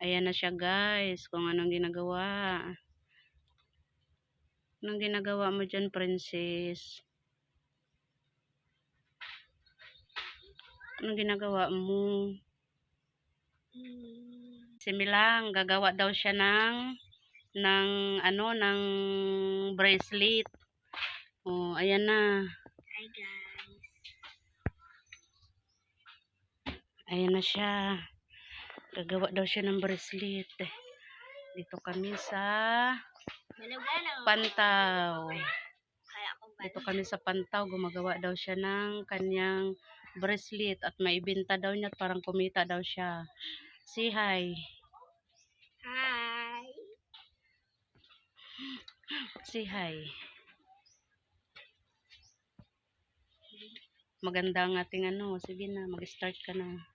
Ayan na siya guys, kung anong ginagawa. Anong ginagawa mo dyan, princess? Anong ginagawa mo? Si Milang, gagawa daw siya ng bracelet. Oh, ayan na. Hi guys. Ayan na siya. Gagawa daw siya ng bracelet. Dito kami sa Pantaw. Dito kami sa Pantaw. Gumagawa daw siya ng kanyang bracelet at maibenta daw niya at parang kumita daw siya. Say hi. Hi. Say hi. Maganda ang ating ano. Sige na, mag-start ka na.